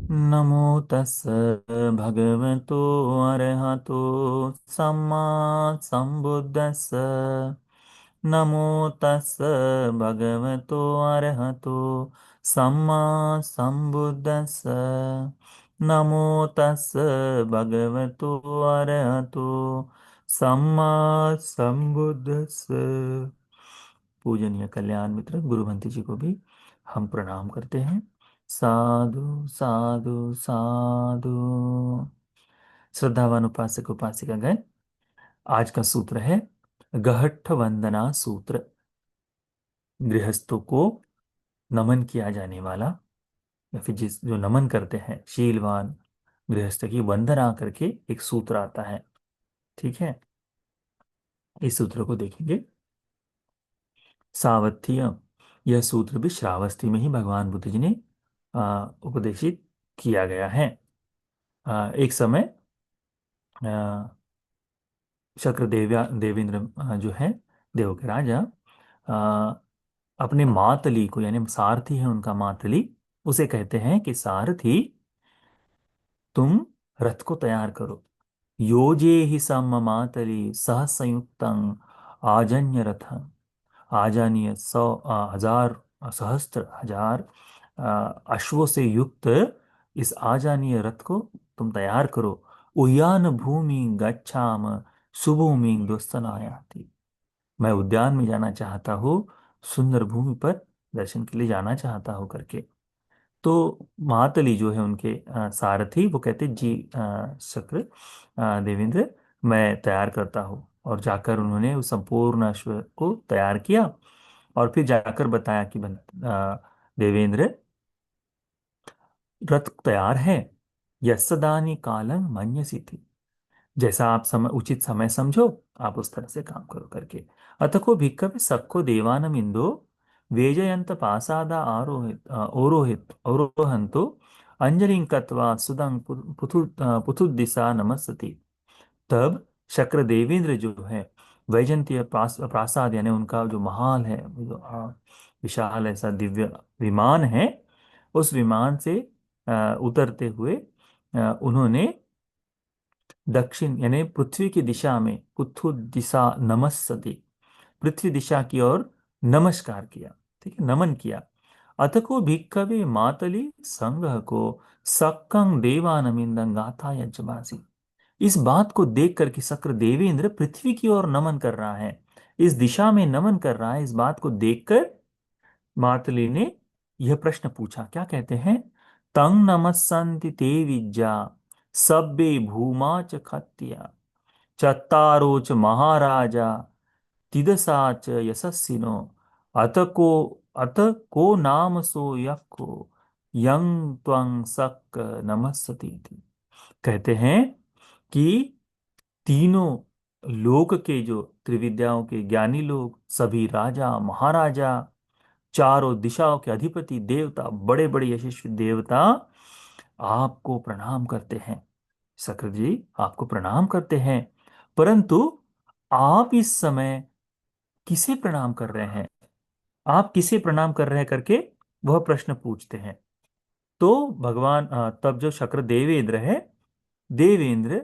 नमो तस् भगवतो अरहतो सम्मा सम्बुद्धस्स। नमो तस् भगवतो अरहतो सम्मा सम्बुद्धस्स। नमो तस् भगवतो अरहतो सम्मा सम्बुद्धस्स। पूजनीय कल्याण मित्र गुरु भंते जी को भी हम प्रणाम करते हैं। साधु साधु साधु। श्रद्धावान उपासक उपासिकागण, आज का सूत्र है गहट्ठ वंदना सूत्र। गृहस्थों को नमन किया जाने वाला, या फिर जिस जो नमन करते हैं शीलवान गृहस्थ की वंदना करके एक सूत्र आता है। ठीक है, इस सूत्र को देखेंगे। सावत्थिय, यह सूत्र भी श्रावस्ती में ही भगवान बुद्ध जी ने उपदेशित किया गया है। एक समय शक्र देवेंद्र जो है, देव के राजा, अ, अपने मातली को, यानी सारथी है उनका मातली, उसे कहते हैं कि सारथी, तुम रथ को तैयार करो। योजे ही सम मातली सह संयुक्तं आजन्य रथम। आजानीय 100 हजार सहस्त्र हजार अश्वों से युक्त इस आजानीय रथ को तुम तैयार करो। उयान भूमि गच्छाम सुभूमि दुस्तनायाति। मैं उद्यान में जाना चाहता हूँ, सुंदर भूमि पर दर्शन के लिए जाना चाहता हूँ करके। तो महातली जो है उनके सारथी, वो कहते जी शक्र देवेंद्र, मैं तैयार करता हूँ। और जाकर उन्होंने उस संपूर्ण अश्व को तैयार किया और फिर जाकर बताया कि देवेंद्र, रथ तैयार है। यस्सदानी कालं मन्यसी थी। जैसा आप समय उचित समय समझो, आप उस तरह से काम करो करके। अथ को भिक्खवे सक्को देवानम इंदो वेजयंत पासादा आरोहित ओरोहित औरोहंतो अंजलिं कृत्वा सुदं पुथुदिशा नमस्ति। तब शक्र देवेंद्र जो है, वैजंतीय प्रासाद यानी उनका जो महाल है, जो विशाल ऐसा दिव्य विमान है, उस विमान से उतरते हुए उन्होंने दक्षिण यानी पृथ्वी की दिशा में पुथु दिशा नमस्सति, पृथ्वी दिशा की ओर नमस्कार किया। ठीक है, नमन किया। अथ को भिक्खवे मातली संघ को सक्कं देवानमिंदं गाथा यज्जमासी। इस बात को देख कर कि शक्र देवेंद्र पृथ्वी की ओर नमन कर रहा है, इस दिशा में नमन कर रहा है, इस बात को देखकर मातली ने यह प्रश्न पूछा। क्या कहते हैं? तंग नमस्सन्ति ते विज्जा सब्बे भूमा च खत्या चत्तारो च महाराजा तिदसा च यशस्सिनो अत को अत को नाम सो यक्को यं त्वं सक नमस्सति थी। कहते हैं कि तीनों लोक के जो त्रिविद्याओं के ज्ञानी लोग, सभी राजा महाराजा, चारों दिशाओं के अधिपति देवता, बड़े बड़े यशस्वी देवता आपको प्रणाम करते हैं। शक्र जी आपको प्रणाम करते हैं, परंतु आप इस समय किसे प्रणाम कर रहे हैं? आप किसे प्रणाम कर रहे हैं करके वह प्रश्न पूछते हैं। तो भगवान तब जो शक्र देवेंद्र है, देवेंद्र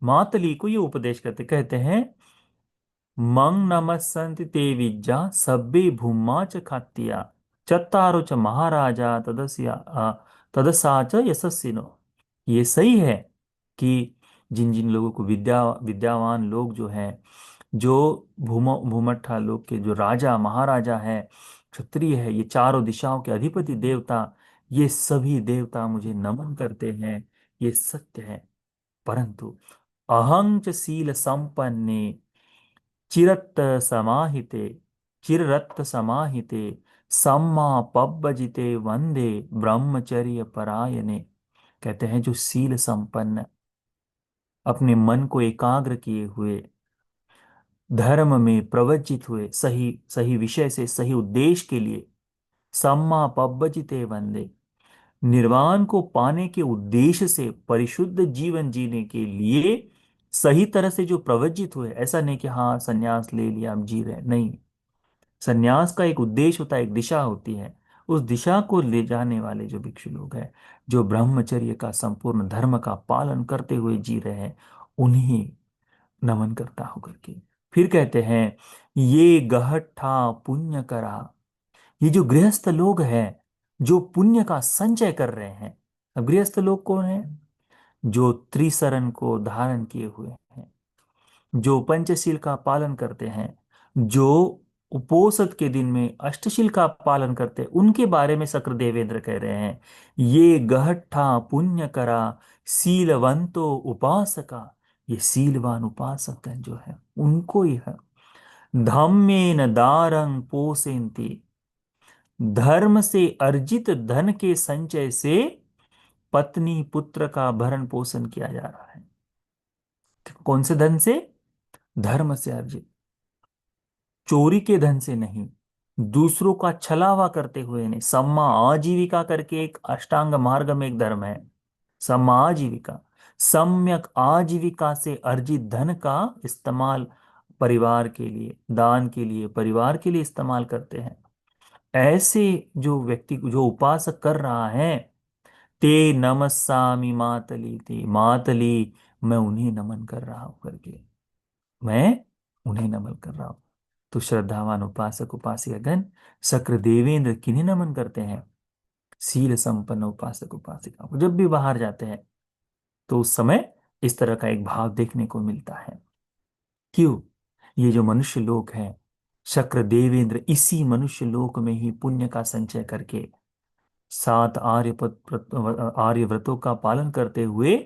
मातली को ये उपदेश करते, कहते हैं मंग नमस्सन्ति ते विज्जा सब्बे भूमा च खात्या चत्तारो च महाराजा तदसा च यशस्विनो। ये सही है कि जिन जिन लोगों को विद्यावान लोग जो हैं, जो भूमट्ठा लोग के जो राजा महाराजा है, क्षत्रिय है, ये चारों दिशाओं के अधिपति देवता, ये सभी देवता मुझे नमन करते हैं, ये सत्य है। परंतु अहं च शील संपन्ने चिरत्त समाहिते चिररत्त समाहिते सम्मा पब्बजिते वंदे ब्रह्मचर्य परायणे। कहते हैं जो शील संपन्न, अपने मन को एकाग्र किए हुए, धर्म में प्रवज्जित हुए, सही सही विषय से सही उद्देश्य के लिए, सम्मा पब्बजिते वंदे, निर्वाण को पाने के उद्देश्य से परिशुद्ध जीवन जीने के लिए सही तरह से जो प्रवज्जित हुए। ऐसा नहीं कि हाँ संन्यास ले लिया अब जी रहे, नहीं। संन्यास का एक उद्देश्य होता है, एक दिशा होती है, उस दिशा को ले जाने वाले जो भिक्षु लोग हैं, जो ब्रह्मचर्य का संपूर्ण धर्म का पालन करते हुए जी रहे हैं, उन्हें नमन करता हूं करके। फिर कहते हैं, ये गहठा पुण्य करा। ये जो गृहस्थ लोग हैं, जो पुण्य का संचय कर रहे हैं। अब गृहस्थ लोग कौन है? जो त्रिसरण को धारण किए हुए हैं, जो पंचशील का पालन करते हैं, जो उपोषद के दिन में अष्टशील का पालन करते हैं, उनके बारे में शक्र देवेंद्र कह रहे हैं, ये गहठा पुण्य करा शीलवंतो उपासका। ये शीलवान उपासक हैं जो है, उनको यह धम्मेन दारंग पोषयन्ति। धर्म से अर्जित धन के संचय से पत्नी पुत्र का भरण पोषण किया जा रहा है। कौन से धन से? धर्म से अर्जित, चोरी के धन से नहीं, दूसरों का छलावा करते हुए नहीं। सम्मा आजीविका करके एक अष्टांग मार्ग में एक धर्म है, सम्मा आजीविका। सम्यक आजीविका से अर्जित धन का इस्तेमाल परिवार के लिए, दान के लिए, परिवार के लिए इस्तेमाल करते हैं। ऐसे जो व्यक्ति, जो उपासक कर रहा है, ते नमस्सामि मातली, ते मातली, मैं उन्हें नमन कर रहा हूं करके, मैं उन्हें नमन कर रहा हूं। तो श्रद्धावान उपासक उपासिकागण शक्र देवेंद्र किन्हें नमन करते हैं? शील संपन्न उपासक उपासिका को। जब भी बाहर जाते हैं तो उस समय इस तरह का एक भाव देखने को मिलता है। क्यों? ये जो मनुष्य लोक है, शक्र देवेंद्र इसी मनुष्य लोक में ही पुण्य का संचय करके 7 आर्य व्रतों का पालन करते हुए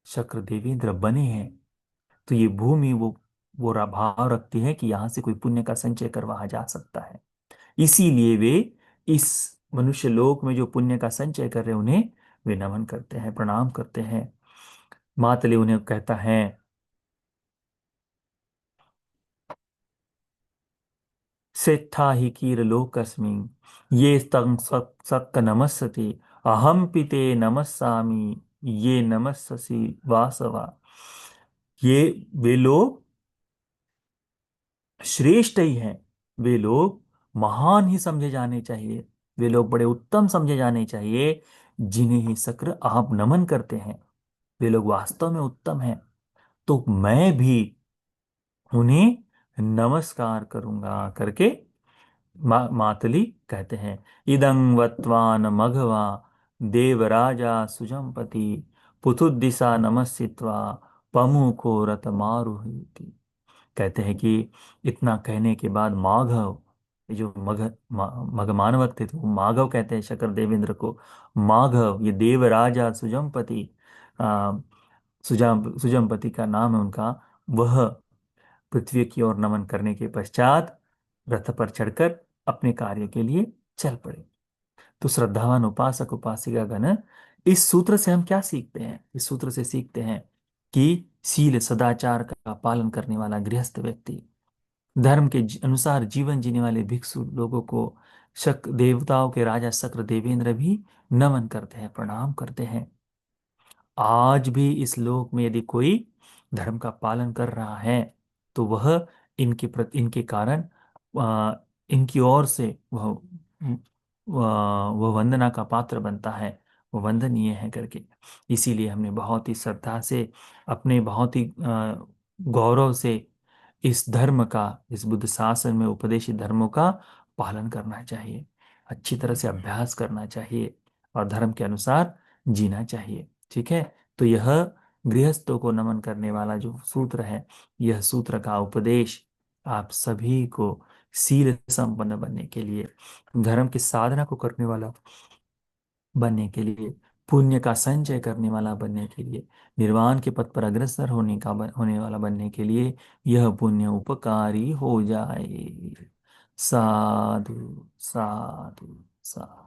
शक्र देवेंद्र बने हैं। तो ये भूमि वो भाव रखती है कि यहां से कोई पुण्य का संचय कर वहां जा सकता है। इसीलिए वे इस मनुष्य लोक में जो पुण्य का संचय कर रहे हैं, उन्हें वे नमन करते हैं, प्रणाम करते हैं। मातले उन्हें कहता है, सेत्था ही कीर लोकस्मिन् ये तं सक्क नमस्सति अहम पिते नमस्सामि ये नमस्ससि वासवा। ये वे लोग श्रेष्ठ ही हैं, वे लोग महान ही समझे जाने चाहिए, वे लोग बड़े उत्तम समझे जाने चाहिए, जिन्हें ही शक्र आप नमन करते हैं। वे लोग वास्तव में उत्तम हैं। तो मैं भी उन्हें नमस्कार करूंगा करके मातली कहते हैं। इदं वत्वान मघवा देवराजा सुजमपति पुथुद्दिशा नमस्सित्वा पमुखो रथ मारुह्यति। कहते हैं कि इतना कहने के बाद माघव, ये जो मघ मानवक थे तो वो माघव कहते हैं शकर देवेंद्र को। माघव, ये देवराजा सुजमपति, आ, सुजमपति का नाम है उनका, वह पृथ्वी की ओर नमन करने के पश्चात रथ पर चढ़कर अपने कार्य के लिए चल पड़े। तो श्रद्धावान उपासक उपासिका गण, इस सूत्र से हम क्या सीखते हैं? इस सूत्र से सीखते हैं कि शील सदाचार का पालन करने वाला गृहस्थ व्यक्ति, धर्म के अनुसार जीवन जीने वाले भिक्षु लोगों को शक देवताओं के राजा शक्र देवेंद्र भी नमन करते हैं, प्रणाम करते हैं। आज भी इस लोक में यदि कोई धर्म का पालन कर रहा है, तो वह इनके कारण इनकी ओर से वह वंदना का पात्र बनता है, वह वंदनीय है करके। इसीलिए हमने बहुत ही श्रद्धा से, अपने बहुत ही गौरव से इस धर्म का, इस बुद्ध शासन में उपदेशित धर्मों का पालन करना चाहिए, अच्छी तरह से अभ्यास करना चाहिए और धर्म के अनुसार जीना चाहिए। ठीक है। तो यह गृहस्थों को नमन करने वाला जो सूत्र है, यह सूत्र का उपदेश आप सभी को शील संपन्न बनने के लिए, धर्म की साधना को करने वाला बनने के लिए, पुण्य का संचय करने वाला बनने के लिए, निर्वाण के पथ पर अग्रसर होने वाला बनने के लिए यह पुण्य उपकारी हो जाए। साधु साधु साधु।